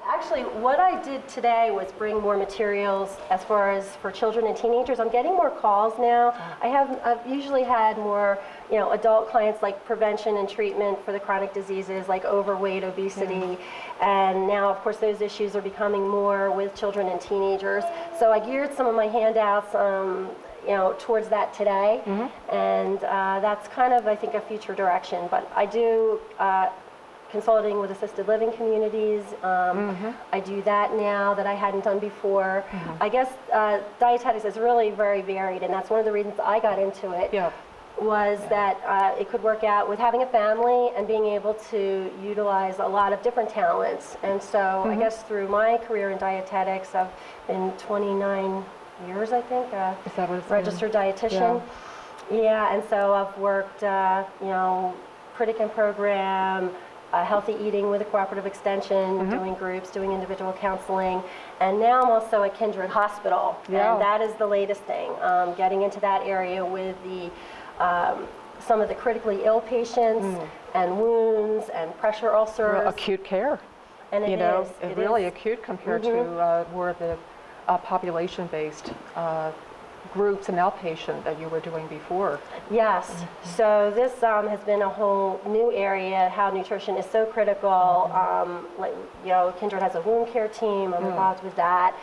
Actually, what I did today was bring more materials as far as for children and teenagers. I'm getting more calls now. I've usually had more, adult clients like prevention and treatment for the chronic diseases like overweight, obesity, and now, of course, those issues are becoming more with children and teenagers. So I geared some of my handouts, towards that today, and that's kind of, I think, a future direction. But I do consulting with assisted living communities. I do that now that I hadn't done before. I guess dietetics is really very varied, and that's one of the reasons I got into it. Was that it could work out with having a family and being able to utilize a lot of different talents. And so I guess through my career in dietetics, I've been 29 years, I think, registered dietitian. And so I've worked, Pritikin program, healthy eating with a cooperative extension, doing groups, doing individual counseling, and now I'm also at Kindred Hospital, and that is the latest thing, getting into that area with the some of the critically ill patients and wounds and pressure ulcers. Well, acute care. And it really acute compared to more of the population-based groups and outpatient that you were doing before. Yes, so this has been a whole new area, how nutrition is so critical. Kindred has a wound care team, I'm involved with that,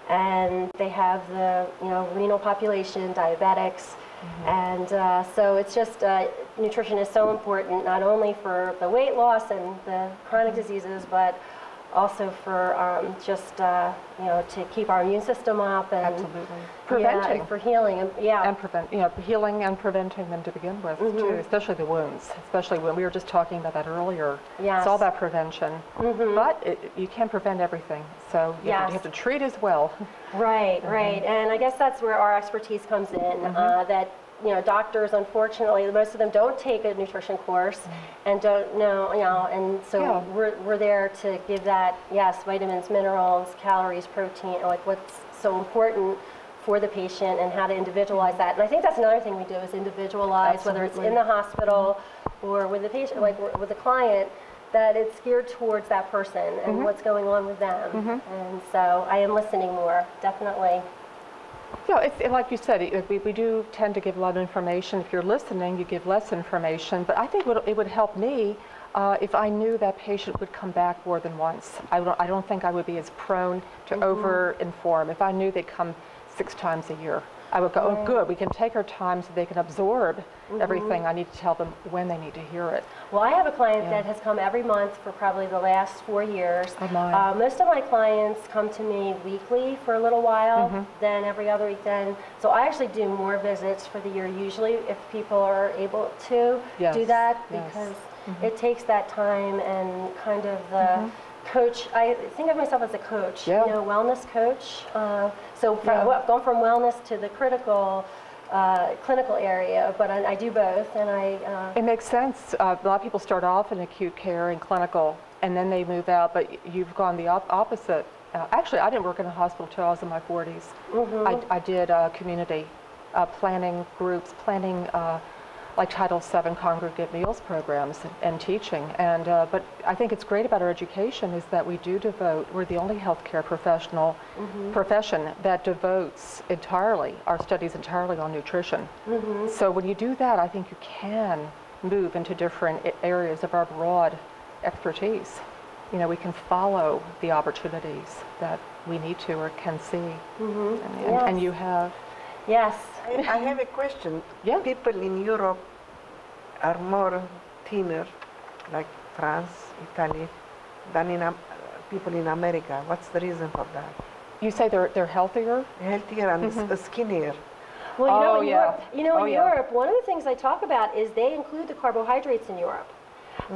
and they have the renal population, diabetics, and so it's just nutrition is so important, not only for the weight loss and the chronic diseases, but also for to keep our immune system up and preventing, for healing, and healing and preventing them to begin with too, especially the wounds. Especially when we were just talking about that earlier. It's all about prevention, but you can't prevent everything, so you have to treat as well. Right, and I guess that's where our expertise comes in. That doctors, unfortunately, most of them don't take a nutrition course and don't know, and so we're there to give that, vitamins, minerals, calories, protein, like what's so important for the patient and how to individualize that. And I think that's another thing we do is individualize, whether it's in the hospital or with the patient, like with the client, that it's geared towards that person and what's going on with them. And so I am listening more, definitely. It's like you said, we do tend to give a lot of information. If you're listening, you give less information. But I think it would help me if I knew that patient would come back more than once. I don't think I would be as prone to over-inform. If I knew they'd come 6 times a year, I would go, oh, good, we can take our time so they can absorb everything. I need to tell them when they need to hear it. Well, I have a client that has come every month for probably the last 4 years. Most of my clients come to me weekly for a little while, then every other week then. So I actually do more visits for the year usually if people are able to do that, because it takes that time and kind of the coach. I think of myself as a coach, wellness coach. So going from wellness to the critical clinical area, but I do both, and It makes sense. A lot of people start off in acute care and clinical, and then they move out, but you've gone the opposite. Actually, I didn't work in a hospital till I was in my 40s. I did community planning groups, planning like Title VII congregate meals programs and teaching. And but I think it's great about our education is that we do devote, we're the only healthcare profession that devotes entirely, our studies entirely on nutrition. So when you do that, I think you can move into different areas of our broad expertise. We can follow the opportunities that we need to or can see. And you have. Yes. I have a question. People in Europe are more thinner, like France, Italy, than people in America. What's the reason for that? You say they're healthier? Healthier and skinnier. Well, in Europe, one of the things I talk about is they include the carbohydrates in Europe.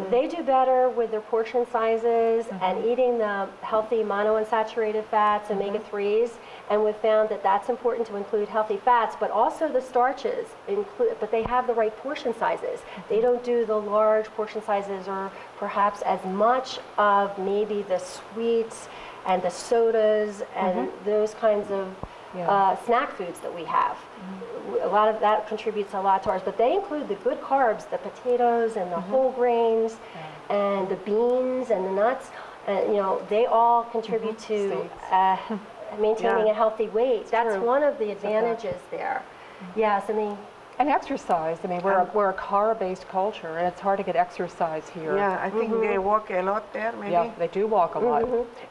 They do better with their portion sizes and eating the healthy monounsaturated fats, omega-3s, and we've found that that's important to include healthy fats, but also the starches, but they have the right portion sizes. They don't do the large portion sizes or perhaps as much of maybe the sweets and the sodas and those kinds of snack foods that we have. A lot of that contributes a lot to ours, but they include the good carbs, the potatoes and the whole grains and the beans and the nuts. and they all contribute to maintaining a healthy weight. That's one of the advantages there. Yes, I mean. And exercise. I mean, we're a car-based culture, and it's hard to get exercise here. Yeah, I think they walk a lot there, maybe. Yeah, they do walk a lot.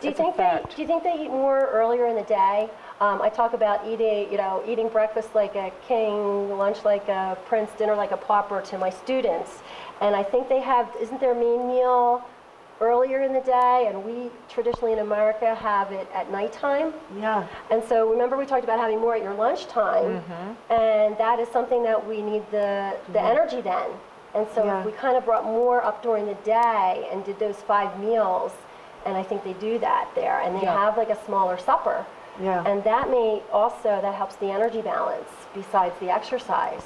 Do you think they eat more earlier in the day? I talk about eating breakfast like a king, lunch like a prince, dinner like a pauper to my students, and I think they have. Isn't their main meal earlier in the day, and we traditionally in America have it at nighttime. Yeah. And so remember we talked about having more at your lunchtime, and that is something that we need the energy then. And so if we kind of brought more up during the day and did those 5 meals, and I think they do that there, and they have like a smaller supper. Yeah. And that that helps the energy balance besides the exercise.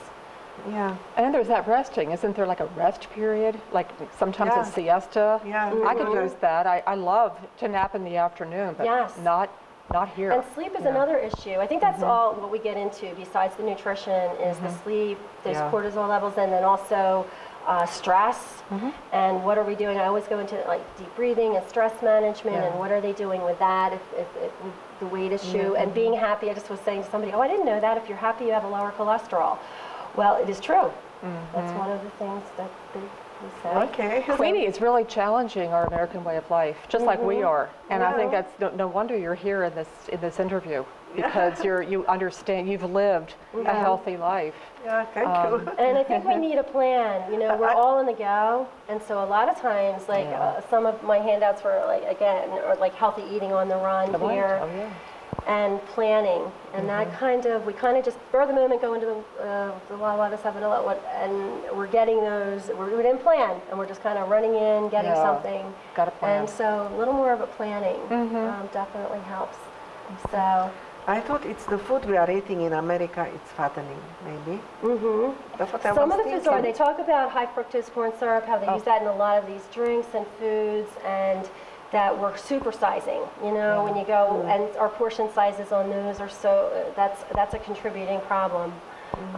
Yeah. And there's that resting. Isn't there like a rest period? Like sometimes a siesta? Yeah. I could use that. I love to nap in the afternoon, but not here. And sleep is another issue. I think that's all what we get into besides the nutrition is the sleep, those cortisol levels, and then also stress. And what are we doing? I always go into like deep breathing and stress management and what are they doing with that if the weight issue and being happy. I just was saying to somebody, I didn't know that. If you're happy, you have a lower cholesterol. Well, it is true. That's one of the things that they say. Okay. Queenie, it's really challenging our American way of life, just like we are. And I think that's no wonder you're here in this interview because you understand, you've lived a healthy life. Yeah, thank you. And I think we need a plan. We're all on the go, and so a lot of times, like some of my handouts were like healthy eating on the run here. Oh, yeah. And planning, and that we kind of just spur the moment, go into the Wawa, the 7-Eleven, and we're getting those. We didn't plan, and we're just kind of running in, getting something. Got a plan. And so a little more of a planning definitely helps. So I thought it's the food we are eating in America. It's fattening, maybe. That's what I was some of the thinking. foods are. They talk about high fructose corn syrup, how they use that in a lot of these drinks and foods, and that we're supersizing, when you go, and our portion sizes on those are that's a contributing problem.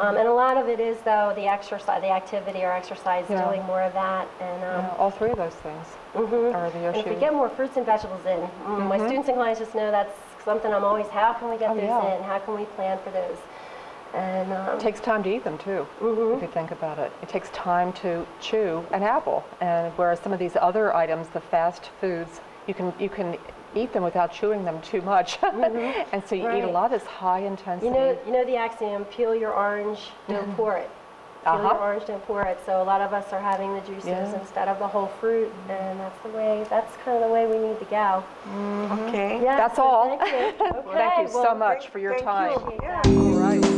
And a lot of it is, though, the exercise, the activity or exercise, doing more of that. And all 3 of those things are the issue. And if we get more fruits and vegetables in, my students and clients just know that's something I'm always, how can we get those in? How can we plan for those? And it takes time to eat them too, if you think about it. It takes time to chew an apple, and whereas some of these other items, the fast foods, you can eat them without chewing them too much, and so you eat a lot of this high intensity. You know the axiom: peel your orange, don't pour it. Peel your orange, don't pour it. So a lot of us are having the juices instead of the whole fruit, and that's kind of the way we need to go. Okay. Yeah, that's all. Thank you. Thank you so much for your time. You. Yeah. All right.